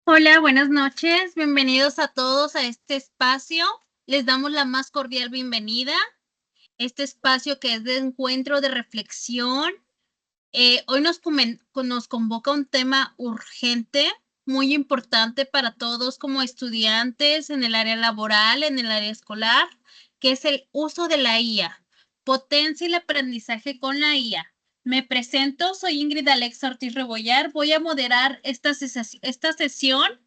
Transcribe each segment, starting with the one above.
Hola, buenas noches. Bienvenidos a todos a este espacio. Les damos la más cordial bienvenida. Este espacio que es de encuentro, de reflexión. Hoy nos convoca un tema urgente, muy importante para todos como estudiantes en el área laboral, en el área escolar, que es el uso de la IA. Potencia el aprendizaje con la IA. Me presento, soy Ingrid Alexa Ortiz Rebollar. Voy a moderar esta sesión.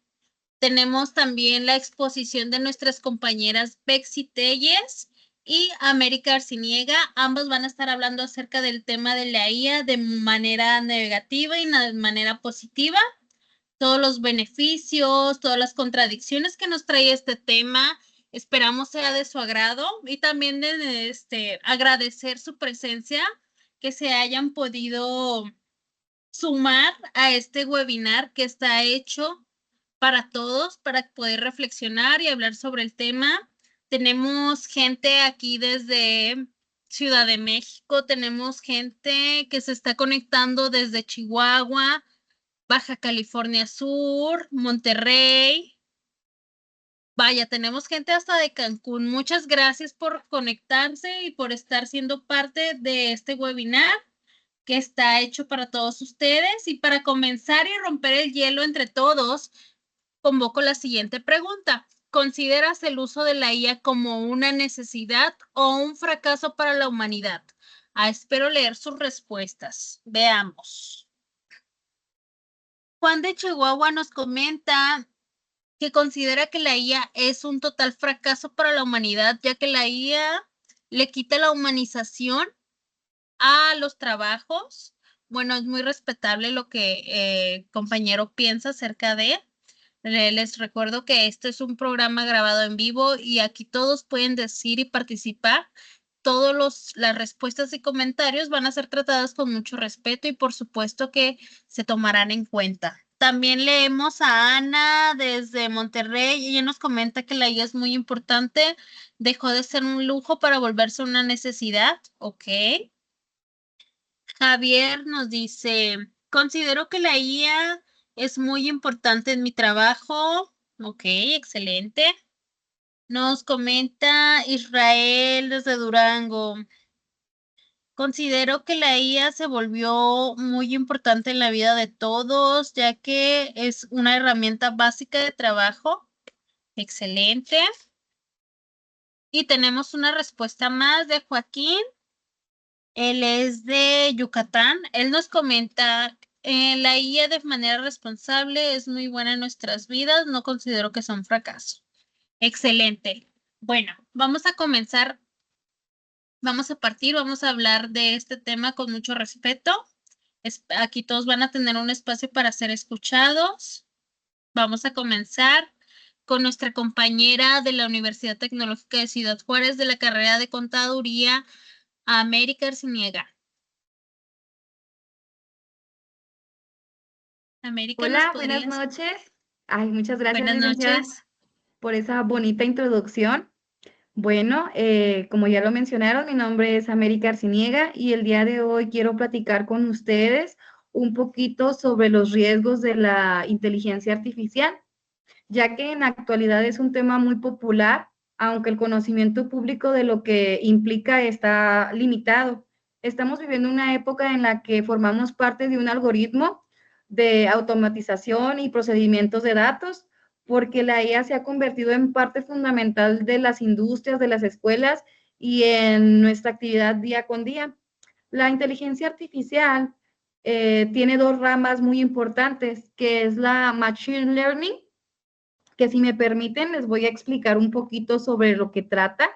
Tenemos también la exposición de nuestras compañeras Bexy Telles y América Arciniega. Ambas van a estar hablando acerca del tema de la IA de manera negativa y de manera positiva. Todos los beneficios, todas las contradicciones que nos trae este tema. Esperamos sea de su agrado y también agradecer su presencia, que se hayan podido sumar a este webinar que está hecho para todos, para poder reflexionar y hablar sobre el tema. Tenemos gente aquí desde Ciudad de México, tenemos gente que se está conectando desde Chihuahua, Baja California Sur, Monterrey. Vaya, tenemos gente hasta de Cancún. Muchas gracias por conectarse y por estar siendo parte de este webinar que está hecho para todos ustedes. Y para comenzar y romper el hielo entre todos, convoco la siguiente pregunta. ¿Consideras el uso de la IA como una necesidad o un fracaso para la humanidad? Espero leer sus respuestas. Veamos. Juan de Chihuahua nos comenta que considera que la IA es un total fracaso para la humanidad, ya que la IA le quita la humanización a los trabajos. Bueno, es muy respetable lo que el compañero piensa acerca de. Les recuerdo que esto es un programa grabado en vivo y aquí todos pueden decir y participar. Las respuestas y comentarios van a ser tratadas con mucho respeto y por supuesto que se tomarán en cuenta. También leemos a Ana desde Monterrey y ella nos comenta que la IA es muy importante, dejó de ser un lujo para volverse una necesidad. Ok. Javier nos dice, considero que la IA es muy importante en mi trabajo. Ok, excelente. Nos comenta Israel desde Durango. Considero que la IA se volvió muy importante en la vida de todos, ya que es una herramienta básica de trabajo. Excelente. Y tenemos una respuesta más de Joaquín. Él es de Yucatán. Él nos comenta, la IA de manera responsable es muy buena en nuestras vidas. No considero que sea un fracaso. Excelente. Bueno, vamos a comenzar. Vamos a hablar de este tema con mucho respeto. Aquí todos van a tener un espacio para ser escuchados. Vamos a comenzar con nuestra compañera de la Universidad Tecnológica de Ciudad Juárez de la carrera de Contaduría, América Arciniega. América, ¿nos Hola, buenas podrías? noches. Ay, muchas gracias, Buenas licenciada, noches. por esa bonita introducción. Bueno, como ya lo mencionaron, mi nombre es América Arciniega y el día de hoy quiero platicar con ustedes un poquito sobre los riesgos de la inteligencia artificial, ya que en la actualidad es un tema muy popular, aunque el conocimiento público de lo que implica está limitado. Estamos viviendo una época en la que formamos parte de un algoritmo de automatización y procedimientos de datos, porque la IA se ha convertido en parte fundamental de las industrias, de las escuelas y en nuestra actividad día con día. La inteligencia artificial tiene dos ramas muy importantes, que es la Machine Learning, que si me permiten les voy a explicar un poquito sobre lo que trata,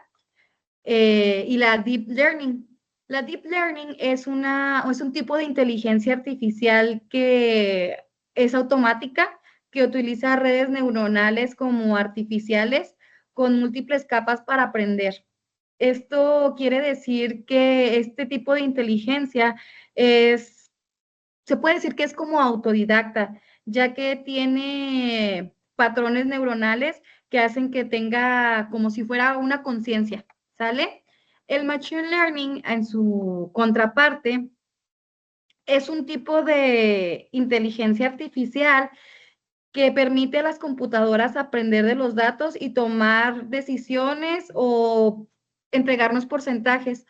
y la Deep Learning. La Deep Learning es un tipo de inteligencia artificial que es automática, que utiliza redes neuronales como artificiales con múltiples capas para aprender. Esto quiere decir que este tipo de inteligencia se puede decir que es como autodidacta, ya que tiene patrones neuronales que hacen que tenga como si fuera una conciencia, ¿sale? El Machine Learning, en su contraparte, es un tipo de inteligencia artificial que permite a las computadoras aprender de los datos y tomar decisiones o entregarnos porcentajes.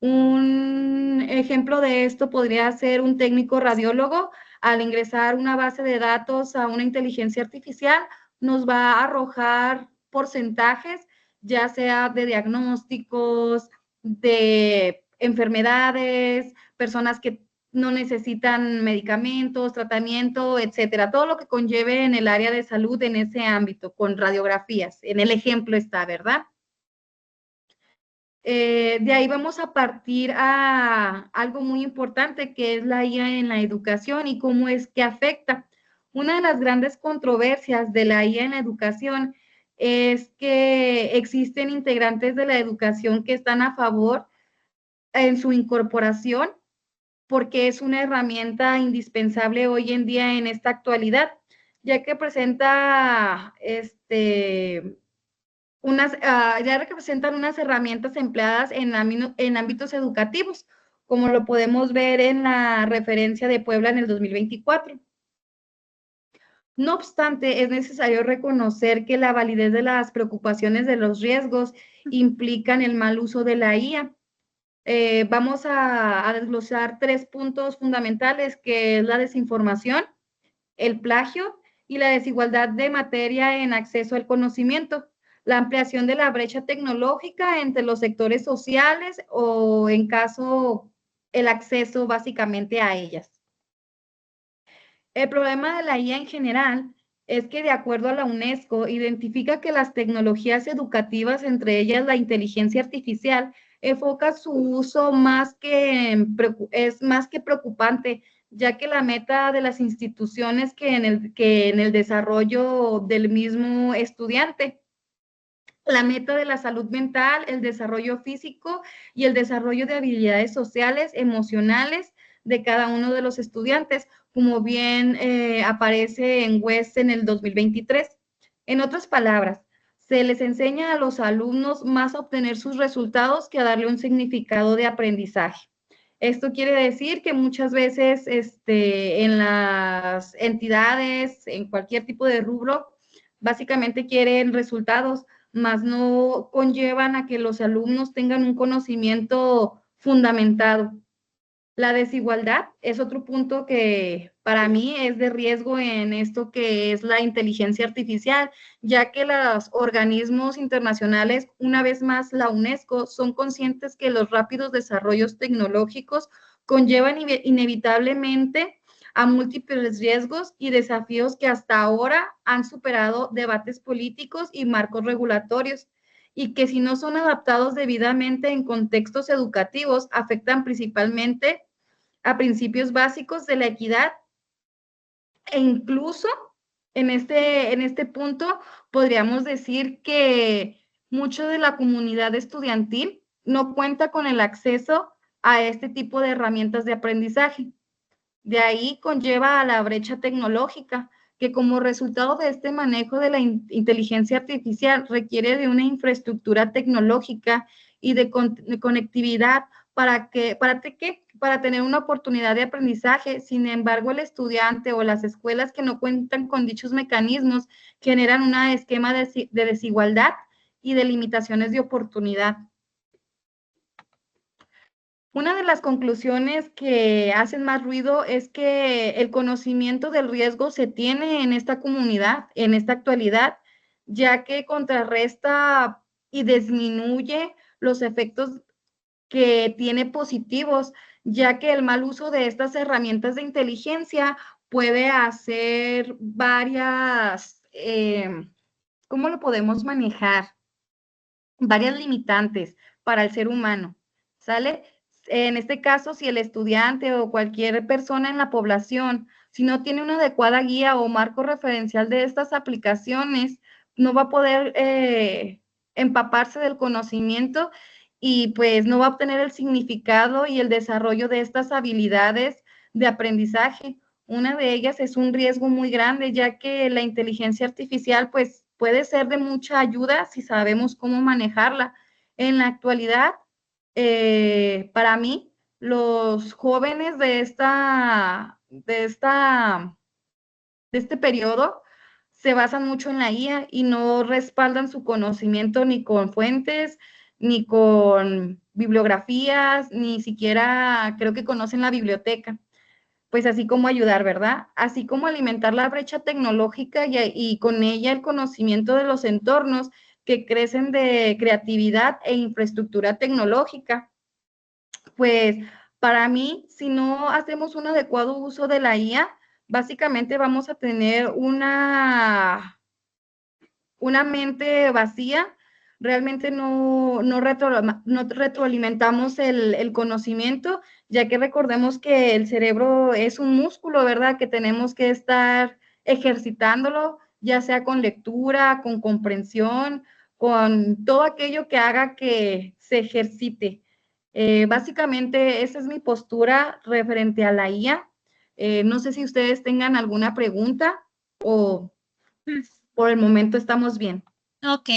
Un ejemplo de esto podría ser un técnico radiólogo. Al ingresar una base de datos a una inteligencia artificial, nos va a arrojar porcentajes, ya sea de diagnósticos, de enfermedades, personas que no necesitan medicamentos, tratamiento, etcétera. Todo lo que conlleve en el área de salud en ese ámbito, con radiografías. En el ejemplo está, ¿verdad? De ahí vamos a partir a algo muy importante que es la IA en la educación y cómo es que afecta. Una de las grandes controversias de la IA en la educación es que existen integrantes de la educación que están a favor en su incorporación porque es una herramienta indispensable hoy en día en esta actualidad, ya que presenta ya representan unas herramientas empleadas en ámbitos educativos, como lo podemos ver en la referencia de Puebla en el 2024. No obstante, es necesario reconocer que la validez de las preocupaciones de los riesgos implican el mal uso de la IA. Vamos a desglosar 3 puntos fundamentales, que es la desinformación, el plagio y la desigualdad de materia en acceso al conocimiento, la ampliación de la brecha tecnológica entre los sectores sociales o, en caso, el acceso básicamente a ellas. El problema de la IA en general es que, de acuerdo a la UNESCO, identifica que las tecnologías educativas, entre ellas la inteligencia artificial, enfoca su uso es más que preocupante, ya que la meta de las instituciones que en el desarrollo del mismo estudiante, la meta de la salud mental, el desarrollo físico y el desarrollo de habilidades sociales, emocionales de cada uno de los estudiantes, como bien aparece en West en el 2023. En otras palabras, se les enseña a los alumnos más a obtener sus resultados que a darle un significado de aprendizaje. Esto quiere decir que muchas veces en las entidades, en cualquier tipo de rubro, básicamente quieren resultados, más no conllevan a que los alumnos tengan un conocimiento fundamentado. La desigualdad es otro punto que para mí es de riesgo en esto que es la inteligencia artificial, ya que los organismos internacionales, una vez más la UNESCO, son conscientes que los rápidos desarrollos tecnológicos conllevan inevitablemente a múltiples riesgos y desafíos que hasta ahora han superado debates políticos y marcos regulatorios, y que, si no son adaptados debidamente en contextos educativos, afectan principalmente a principios básicos de la equidad, e incluso en este punto podríamos decir que mucho de la comunidad estudiantil no cuenta con el acceso a este tipo de herramientas de aprendizaje. De ahí conlleva a la brecha tecnológica, que como resultado de este manejo de la inteligencia artificial requiere de una infraestructura tecnológica y de conectividad para tener una oportunidad de aprendizaje. Sin embargo, el estudiante o las escuelas que no cuentan con dichos mecanismos generan un esquema de desigualdad y de limitaciones de oportunidad. Una de las conclusiones que hacen más ruido es que el conocimiento del riesgo se tiene en esta comunidad, en esta actualidad, ya que contrarresta y disminuye los efectos que tiene positivos, ya que el mal uso de estas herramientas de inteligencia puede hacer ¿cómo lo podemos manejar? Varias limitantes para el ser humano, ¿sale? En este caso, si el estudiante o cualquier persona en la población, si no tiene una adecuada guía o marco referencial de estas aplicaciones, no va a poder empaparse del conocimiento y pues no va a obtener el significado y el desarrollo de estas habilidades de aprendizaje. Una de ellas es un riesgo muy grande, ya que la inteligencia artificial pues puede ser de mucha ayuda si sabemos cómo manejarla. En la actualidad, para mí, los jóvenes de este periodo se basan mucho en la IA y no respaldan su conocimiento ni con fuentes, ni con bibliografías, ni siquiera creo que conocen la biblioteca. Pues así como ayudar, ¿verdad? Así como alimentar la brecha tecnológica y con ella el conocimiento de los entornos que crecen de creatividad e infraestructura tecnológica. Pues para mí, si no hacemos un adecuado uso de la IA, básicamente vamos a tener una mente vacía, realmente no retroalimentamos el conocimiento, ya que recordemos que el cerebro es un músculo, ¿verdad? Que tenemos que estar ejercitándolo, ya sea con lectura, con comprensión, con todo aquello que haga que se ejercite. Básicamente, esa es mi postura referente a la IA. No sé si ustedes tengan alguna pregunta o por el momento estamos bien. Ok,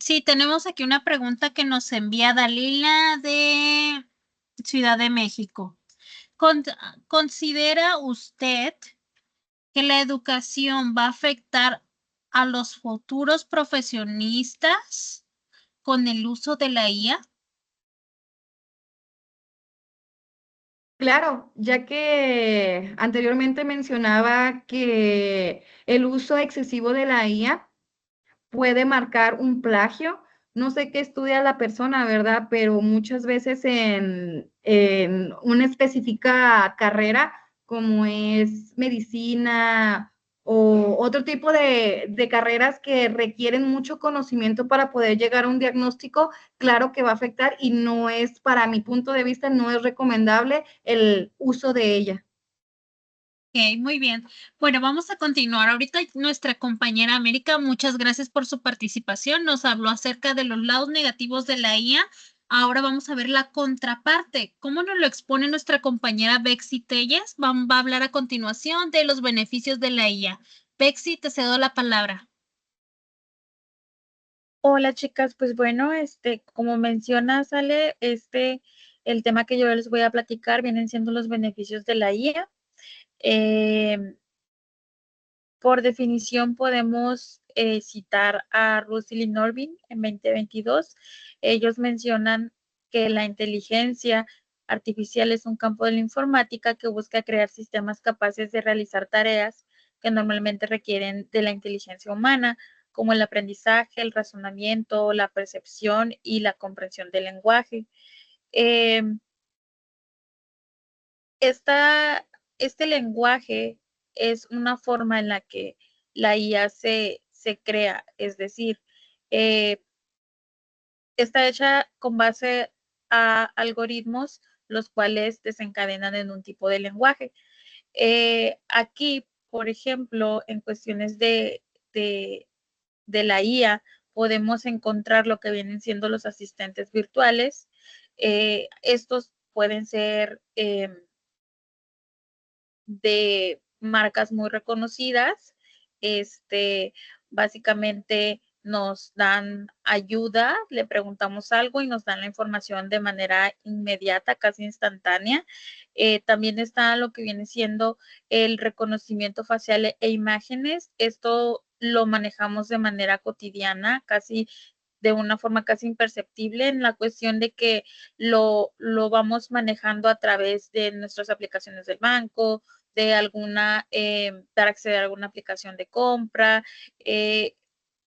sí, tenemos aquí una pregunta que nos envía Dalila de Ciudad de México. ¿Considera usted que la educación va a afectar a los futuros profesionistas con el uso de la IA? Claro, ya que anteriormente mencionaba que el uso excesivo de la IA puede marcar un plagio. No sé qué estudia la persona, ¿verdad? Pero muchas veces en una específica carrera, como es medicina o otro tipo de carreras que requieren mucho conocimiento para poder llegar a un diagnóstico, claro que va a afectar y no es, para mi punto de vista, no es recomendable el uso de ella. Ok, muy bien. Bueno, vamos a continuar. Ahorita nuestra compañera América, muchas gracias por su participación. Nos habló acerca de los lados negativos de la IA. Ahora vamos a ver la contraparte. ¿Cómo nos lo expone nuestra compañera Bexy Telles? Va a hablar a continuación de los beneficios de la IA. Bexy, te cedo la palabra. Hola chicas, pues bueno, como menciona Sale, el tema que yo les voy a platicar vienen siendo los beneficios de la IA. Eh, por definición podemos citar a Russell y Norvin en 2022. Ellos mencionan que la inteligencia artificial es un campo de la informática que busca crear sistemas capaces de realizar tareas que normalmente requieren de la inteligencia humana, como el aprendizaje, el razonamiento, la percepción y la comprensión del lenguaje. Eh, este lenguaje es una forma en la que la IA se crea, es decir, eh, está hecha con base a algoritmos los cuales desencadenan en un tipo de lenguaje. Aquí, por ejemplo, en cuestiones de, de la IA, podemos encontrar lo que vienen siendo los asistentes virtuales. Estos pueden ser de marcas muy reconocidas. Básicamente nos dan ayuda, le preguntamos algo y nos dan la información de manera inmediata, casi instantánea. También está lo que viene siendo el reconocimiento facial e imágenes. Esto lo manejamos de manera cotidiana, casi de una forma casi imperceptible en la cuestión de que lo vamos manejando a través de nuestras aplicaciones del banco, de alguna, para acceder a alguna aplicación de compra.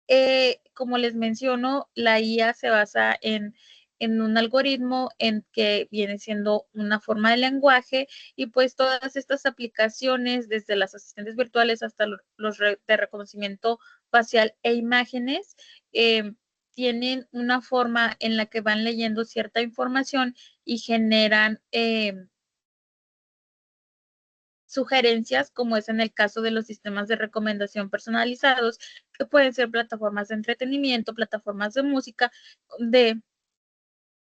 Eh, como les menciono, la IA se basa en un algoritmo en que viene siendo una forma de lenguaje y pues todas estas aplicaciones, desde las asistentes virtuales hasta los de reconocimiento facial e imágenes, tienen una forma en la que van leyendo cierta información y generan sugerencias, como es en el caso de los sistemas de recomendación personalizados, que pueden ser plataformas de entretenimiento, plataformas de música, de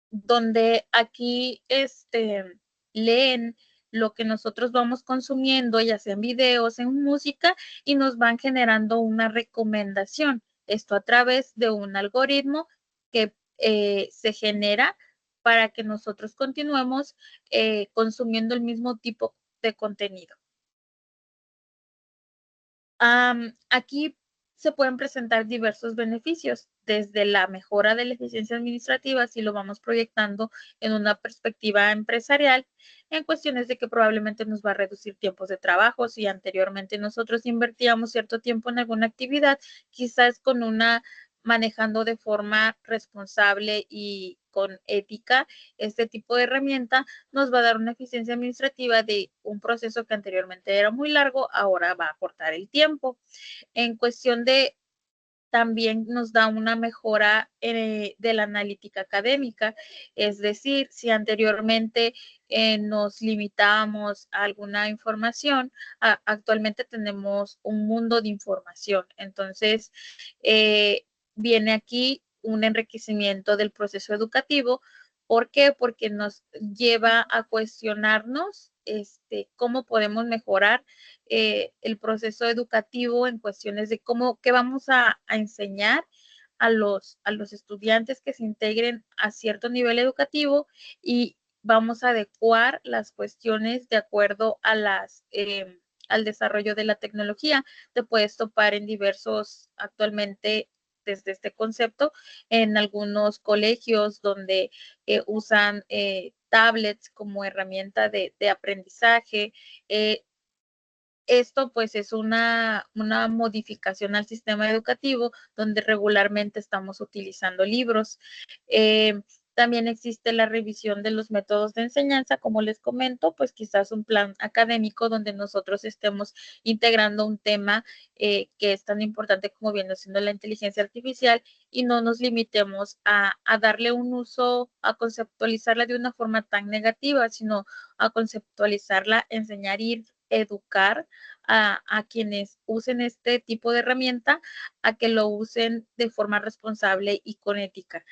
donde aquí leen lo que nosotros vamos consumiendo, ya sea en videos, en música, y nos van generando una recomendación. Esto a través de un algoritmo que se genera para que nosotros continuemos consumiendo el mismo tipo de contenido. Aquí se pueden presentar diversos beneficios, desde la mejora de la eficiencia administrativa, si lo vamos proyectando en una perspectiva empresarial, en cuestiones de que probablemente nos va a reducir tiempos de trabajo. Si anteriormente nosotros invertíamos cierto tiempo en alguna actividad, quizás con una manejando de forma responsable y con ética este tipo de herramienta, nos va a dar una eficiencia administrativa de un proceso que anteriormente era muy largo, ahora va a cortar el tiempo. En cuestión de también nos da una mejora de la analítica académica, es decir, si anteriormente nos limitábamos a alguna información, actualmente tenemos un mundo de información. Entonces, viene aquí un enriquecimiento del proceso educativo. ¿Por qué? Porque nos lleva a cuestionarnos cómo podemos mejorar el proceso educativo en cuestiones de qué vamos a enseñar a los estudiantes que se integren a cierto nivel educativo, y vamos a adecuar las cuestiones de acuerdo a al desarrollo de la tecnología. Te puedes topar en diversos, actualmente, desde este concepto, en algunos colegios donde usan tablets como herramienta de aprendizaje. Esto pues es una modificación al sistema educativo donde regularmente estamos utilizando libros. También existe la revisión de los métodos de enseñanza, como les comento, pues quizás un plan académico donde nosotros estemos integrando un tema que es tan importante como viene siendo la inteligencia artificial, y no nos limitemos a darle un uso, a conceptualizarla de una forma tan negativa, sino a conceptualizarla, enseñar y educar a quienes usen este tipo de herramienta a que lo usen de forma responsable y con ética.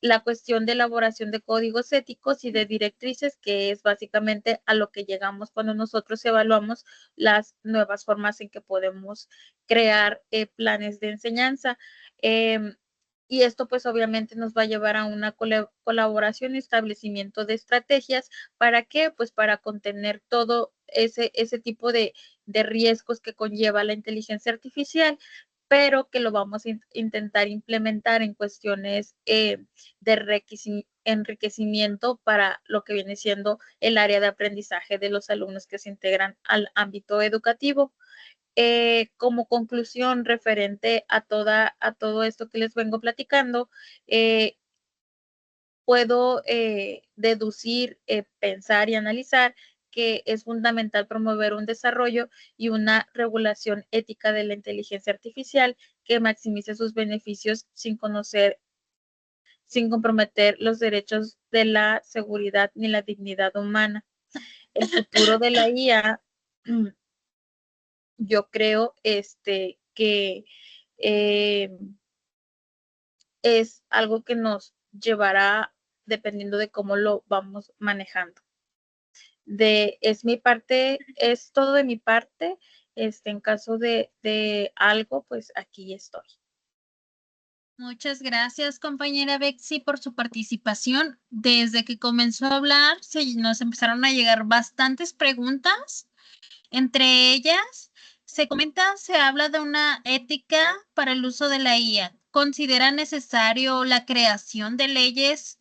La cuestión de elaboración de códigos éticos y de directrices, que es básicamente a lo que llegamos cuando nosotros evaluamos las nuevas formas en que podemos crear planes de enseñanza. Y esto pues obviamente nos va a llevar a una colaboración y establecimiento de estrategias. ¿Para qué? Pues para contener todo ese tipo de riesgos que conlleva la inteligencia artificial, pero que lo vamos a intentar implementar en cuestiones de enriquecimiento para lo que viene siendo el área de aprendizaje de los alumnos que se integran al ámbito educativo. Como conclusión referente a todo esto que les vengo platicando, puedo deducir, pensar y analizar que es fundamental promover un desarrollo y una regulación ética de la inteligencia artificial que maximice sus beneficios sin comprometer los derechos de la seguridad ni la dignidad humana. El futuro de la IA, yo creo que eh, es algo que nos llevará dependiendo de cómo lo vamos manejando. Es mi parte, es todo de mi parte. En caso de algo, pues aquí estoy. Muchas gracias, compañera Bexy, por su participación. Desde que comenzó a hablar, nos empezaron a llegar bastantes preguntas. Entre ellas, se habla de una ética para el uso de la IA. ¿Considera necesario la creación de leyes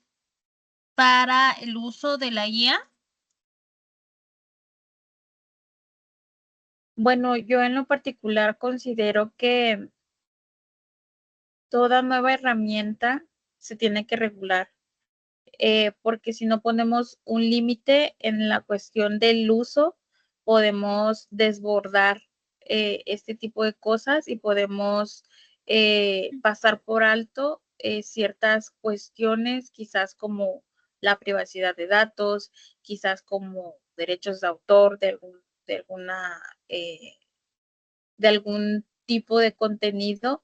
para el uso de la IA? Bueno, yo en lo particular considero que toda nueva herramienta se tiene que regular, porque si no ponemos un límite en la cuestión del uso, podemos desbordar este tipo de cosas y podemos pasar por alto ciertas cuestiones, quizás como la privacidad de datos, quizás como derechos de autor de alguna de algún tipo de contenido.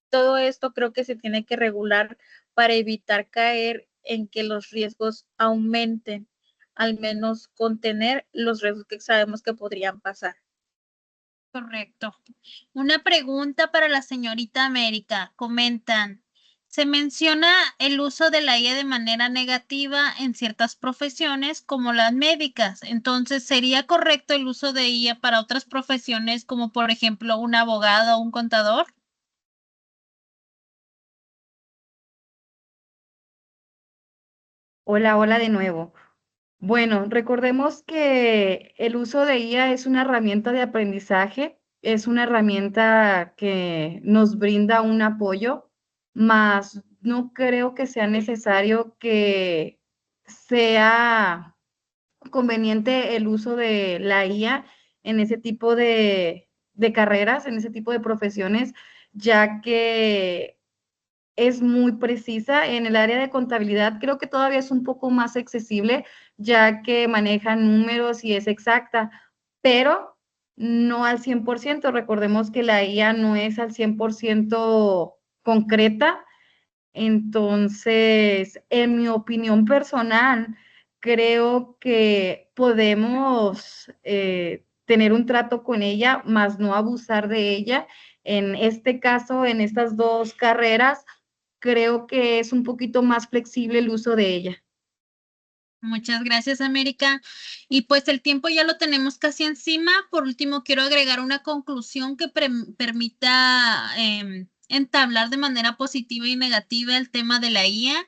Todo esto creo que se tiene que regular para evitar caer en que los riesgos aumenten, al menos contener los riesgos que sabemos que podrían pasar. Correcto. Una pregunta para la señorita América. Comentan, Se menciona el uso de la IA de manera negativa en ciertas profesiones como las médicas. Entonces, ¿sería correcto el uso de IA para otras profesiones como por ejemplo un abogado o un contador? Hola, hola de nuevo. Bueno, recordemos que el uso de IA es una herramienta de aprendizaje, es una herramienta que nos brinda un apoyo, mas no creo que sea necesario que sea conveniente el uso de la IA en ese tipo de carreras, en ese tipo de profesiones, ya que es muy precisa. En el área de contabilidad creo que todavía es un poco más accesible, ya que maneja números y es exacta, pero no al 100%. Recordemos que la IA no es al 100% concreta. Entonces, en mi opinión personal, creo que podemos tener un trato con ella, más no abusar de ella. En este caso, en estas dos carreras, creo que es un poquito más flexible el uso de ella. Muchas gracias, América. Y pues el tiempo ya lo tenemos casi encima. Por último, quiero agregar una conclusión que permita entablar de manera positiva y negativa el tema de la IA.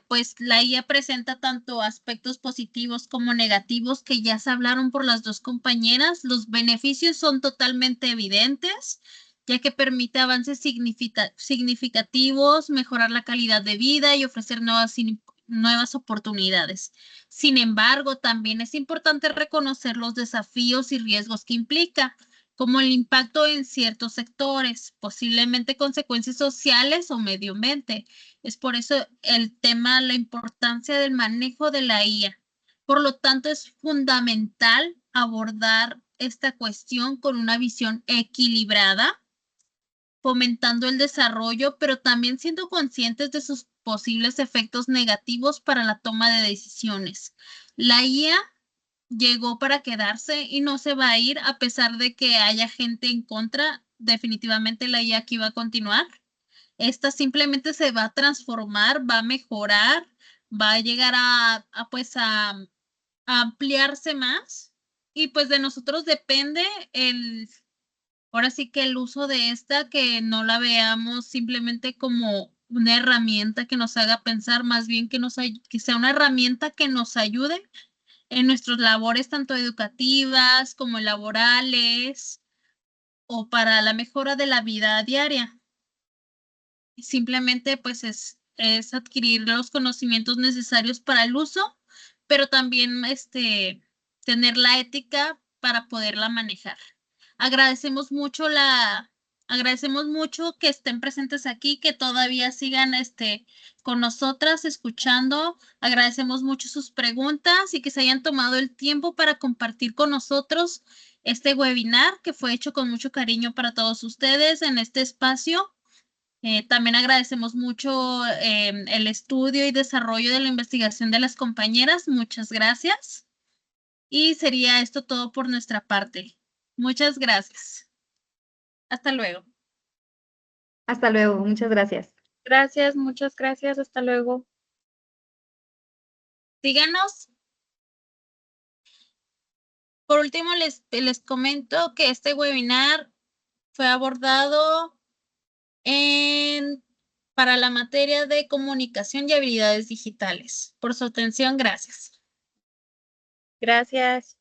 Pues la IA presenta tanto aspectos positivos como negativos que ya se hablaron por las dos compañeras. Los beneficios son totalmente evidentes, ya que permite avances significativos, mejorar la calidad de vida y ofrecer nuevas oportunidades. Sin embargo, también es importante reconocer los desafíos y riesgos que implica, como el impacto en ciertos sectores, posiblemente consecuencias sociales o medio ambiente. Es por eso el tema, la importancia del manejo de la IA. Por lo tanto, es fundamental abordar esta cuestión con una visión equilibrada, fomentando el desarrollo, pero también siendo conscientes de sus posibles efectos negativos para la toma de decisiones. La IA llegó para quedarse y no se va a ir a pesar de que haya gente en contra. Definitivamente la IA aquí va a continuar. Esta simplemente se va a transformar, va a mejorar, va a llegar pues a ampliarse más y pues de nosotros depende ahora sí que el uso de esta, que no la veamos simplemente como una herramienta que nos haga pensar, más bien que sea una herramienta que nos ayude en nuestras labores tanto educativas como laborales o para la mejora de la vida diaria. Simplemente pues es adquirir los conocimientos necesarios para el uso, pero también tener la ética para poderla manejar. Agradecemos mucho agradecemos mucho que estén presentes aquí, que todavía sigan con nosotras escuchando. Agradecemos mucho sus preguntas y que se hayan tomado el tiempo para compartir con nosotros este webinar que fue hecho con mucho cariño para todos ustedes en este espacio. También agradecemos mucho el estudio y desarrollo de la investigación de las compañeras. Muchas gracias. Y sería esto todo por nuestra parte. Muchas gracias. Hasta luego. Hasta luego, muchas gracias. Gracias, muchas gracias. Hasta luego. Síganos. Por último, les comento que este webinar fue abordado para la materia de comunicación y habilidades digitales. Por su atención, gracias. Gracias.